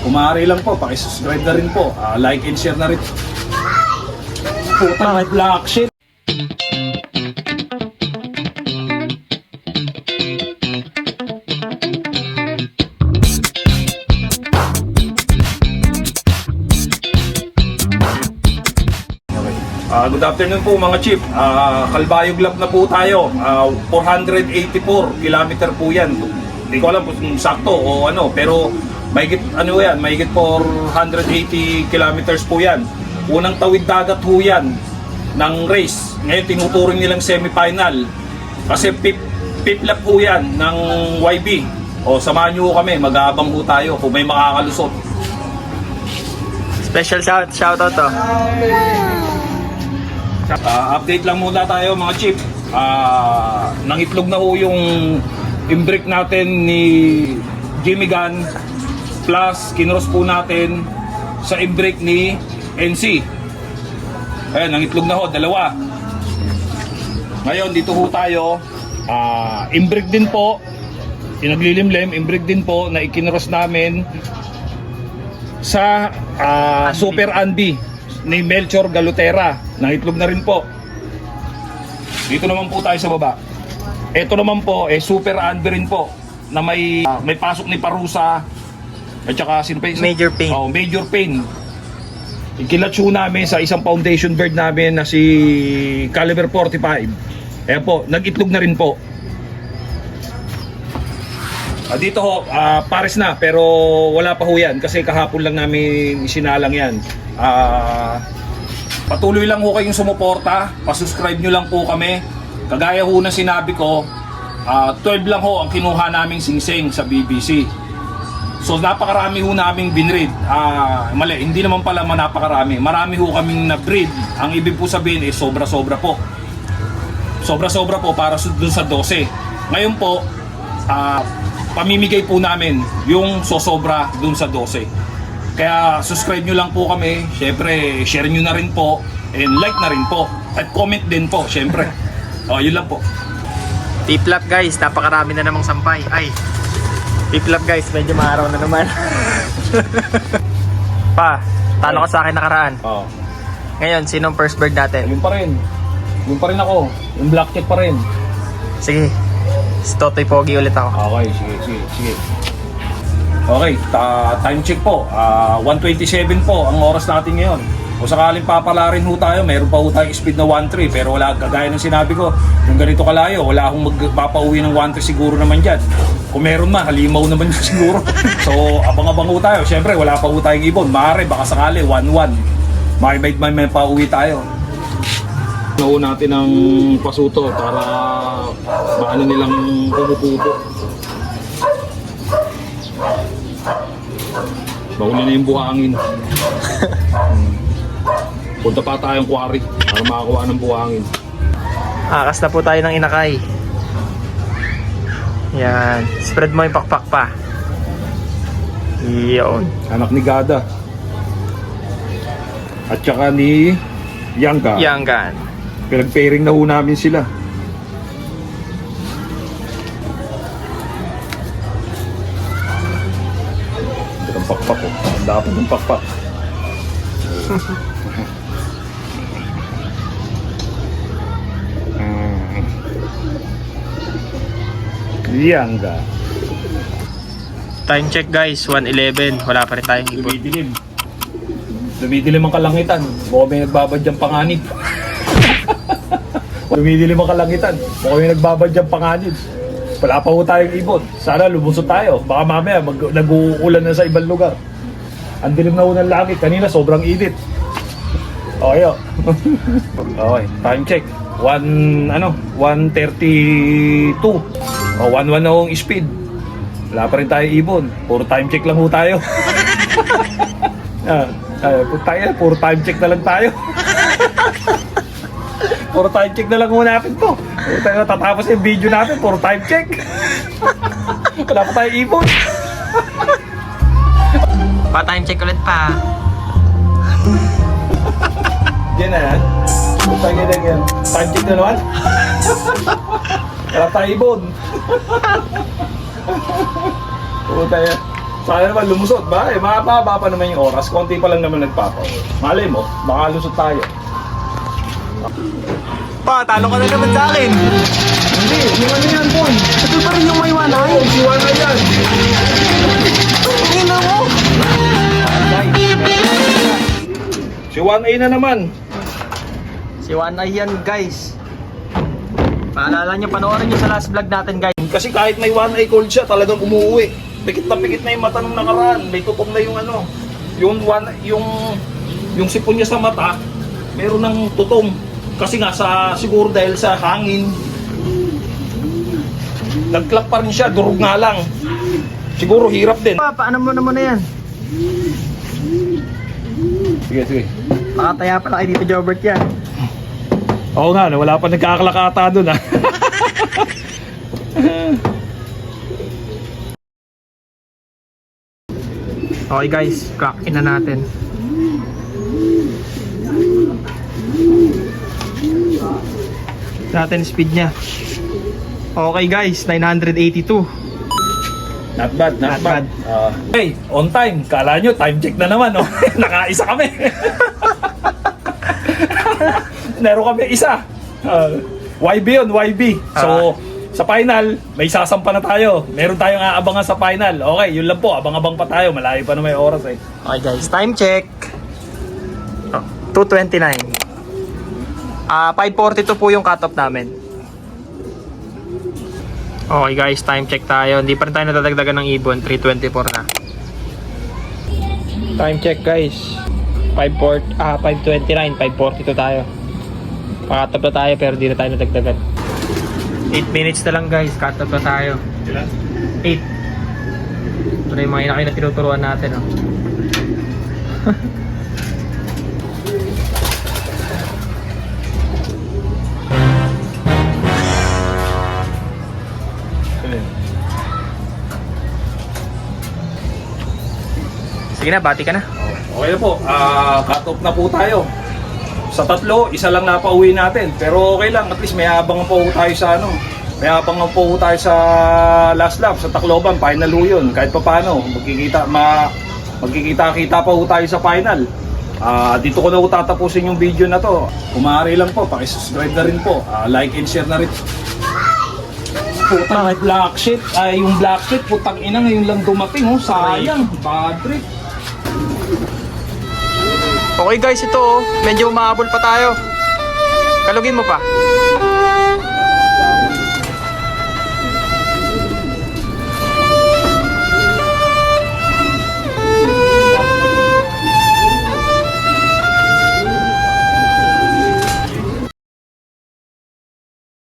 Kung maaari lang po, pakisubscribe na rin po. Like and share na rin. Putang black shit. Good afternoon po mga chief. Calbayog Lab na po tayo. 484 kilometer po yan. Hindi ko alam kung sakto o ano, pero mahigit ano yan, mahigit 480 kilometers po yan. Unang tawid dagat po yan ng race. Ngayon tinuturing nilang semifinal. Kasi fifth lap po yan ng YB. O samahan nyo kami, mag-aabang po tayo kung may makakalusot. Special shoutout to. Update lang muna tayo mga chief. Nangitlog na ho yung imbrake natin ni Jimmy Gunn, plus kinross po natin sa imbrake ni NC. Ayan, nangitlog na ho, dalawa. Ngayon dito ho tayo, imbrake din po, inaglilimlim, imbrake din po na ikinross namin sa Super Andy ni Melchor Galutera. Nangitlog na rin po. Dito naman po tayo sa baba. Ito naman po Super Andy rin po na may pasok ni Parusa at saka sino pa isa? Major Pain. Oh, Major Pain. Ikilatsu namin sa isang foundation bird namin na si Caliber 45. Ayan po, nag-itlog na rin po. Dito ho, pares na pero wala pa ho yan kasi kahapon lang namin sinalang yan. Patuloy lang ho kayong sumuporta, pasubscribe nyo lang po kami. Kagaya ho na sinabi ko, 12 lang ho ang kinuha naming singsing sa BBC. So napakarami ho naming binread. Mali, hindi naman pala napakarami. Marami ho kaming na-breed. Ang ibig po sabihin sobra-sobra po. Sobra-sobra po para dun sa 12. Ngayon po, pamimigay po namin yung sosobra dun sa 12. Kaya subscribe nyo lang po kami. Syempre, share nyo na rin po. And like na rin po. At comment din po, syempre. Yun lang po. Tip lap guys, napakarami na namang sampay. Ay, tip lap guys, medyo maaraw na naman. Pa, talo ka sa akin nakaraan. Ngayon, sinong first bird natin? Yun pa rin. Yun pa rin ako. Yung black check pa rin. Sige, si Totoy Pogi ulit ako. Okay, sige. Okay, time check po. 1:27 po ang oras natin ngayon. Kung sakaling papala rin ho tayo, mayroon pa ho tayong speed na 1.3 pero wala, kagaya ng sinabi ko, yung ganito kalayo, wala akong magpapauwi ng 1.3 siguro naman dyan. Kung meron man, halimaw naman yun siguro. So, abang-abang ho tayo. Siyempre, wala pa ho tayong ibon. Maaari, baka sakali, 1-1. May pauwi tayo. Naho natin ang pasuto para maano nilang pumuputo. Mahuli na yung buhangin. Punta pa tayong quarry para makakuha ng buhangin. Akas na po tayo ng inakay. Yan, spread mo yung pakpak pa. Yun. Anak ni Gada. At saka ni Yangka. Yanggan. Pinag-pairing na ho namin sila. Ito ang pakpak ko. Ang dapat ng pakpak. Yangka. Time check guys, 1:11. Wala pa rin tayong ibon. Dumidilim ang kalangitan. Mukhang may nagbabadyang panganib. Dumidilim ang kalangitan. Mukhang may nagbabadyang panganib. Wala pa ho tayong ibon. Sana lumusot tayo. Baka mamaya nag-uulan na sa ibang lugar. Ang dilim na ho ng langit. Kanina sobrang init. Okay o. Okay, time check. 1:32. 1:1 na ho ang speed. Wala pa rin tayo ibon. Puro time check lang ho tayo. Puro time check na lang tayo. Puro time check na lang ho natin to. Tatapos yung video natin, puro time check. Wala pa tayo ibon. Pa time check ulit pa. Diyan na yan. Time check na naman. Wala tayo ibon. Puro tayo. Sana naman lumusot ba? Mahaba pa naman yung oras. Konti pa lang naman nagpapauwi. Malay mo, baka lusot tayo. Pa, talo ka na naman sa akin. Hindi, yung ano yan, boy. Ito pa rin yung may wanay. Oo, siwan na yan. Tingin mo. Si 1A na naman. Si Wanay yan, guys. Paalala nyo, panoorin nyo sa last vlog natin, guys. Kasi kahit may 1A cold siya, talagang umuwi. Pikit na yung mata nung nakaraan. May tukom na yung ano. Yung sipon niya sa mata, meron ng tutom. Kasi nga siguro dahil sa hangin, nagklak pa rin siya, durog nga lang. Siguro hirap din. Pa, paano mo naman na yan? Sige, sige. Makataya pala kay Dito Jobert yan. Oo nga, wala pa nagkakalakata dun ha. Okay guys, crack-in na natin. Natin speed niya. Okay guys, 982. Not bad, Not bad. Hey, on time. Kala nyo, time check na naman, no? Nakaisa kami. Meron kami isa. YB yun, YB. So, sa final, may sasampa na tayo. Meron tayong aabangan sa final. Okay, yun lang po. Abang-abang pa tayo. Malayo pa na may oras eh. Okay guys, time check. 2:29. 5:42 po yung cutoff namin. Okay guys, time check tayo. Hindi pa rin tayo nadadagdagan ng ibon. 3:24 na. Time check guys. 5:29, 5:42 tayo. Pakatap na tayo pero di na tayo nadagdagan. 8 minutes na lang guys, cut off na tayo. Ilan? 8. Ito na yung mga inakay na tinuturuan natin. Oh. Sige na, bati ka na. Okay na po. Cut off na po tayo. Sa tatlo, isa lang napauwi natin. Pero okay lang, at least may abangan po tayo sa ano. May abangan po tayo sa last lap, sa Tacloban, final ho yun. Kahit pa paano, magkikita-kita pa po tayo sa final. Dito ko na po tatapusin yung video na to. Kung maaari lang po, pakisubscribe na rin po. Like and share na rin. Putang black sheet, yung black sheet, putang ina ngayon lang dumating, oh. Sayang, bad trip. Okay guys, ito oh. Medyo umahabol pa tayo. Kalugin mo pa.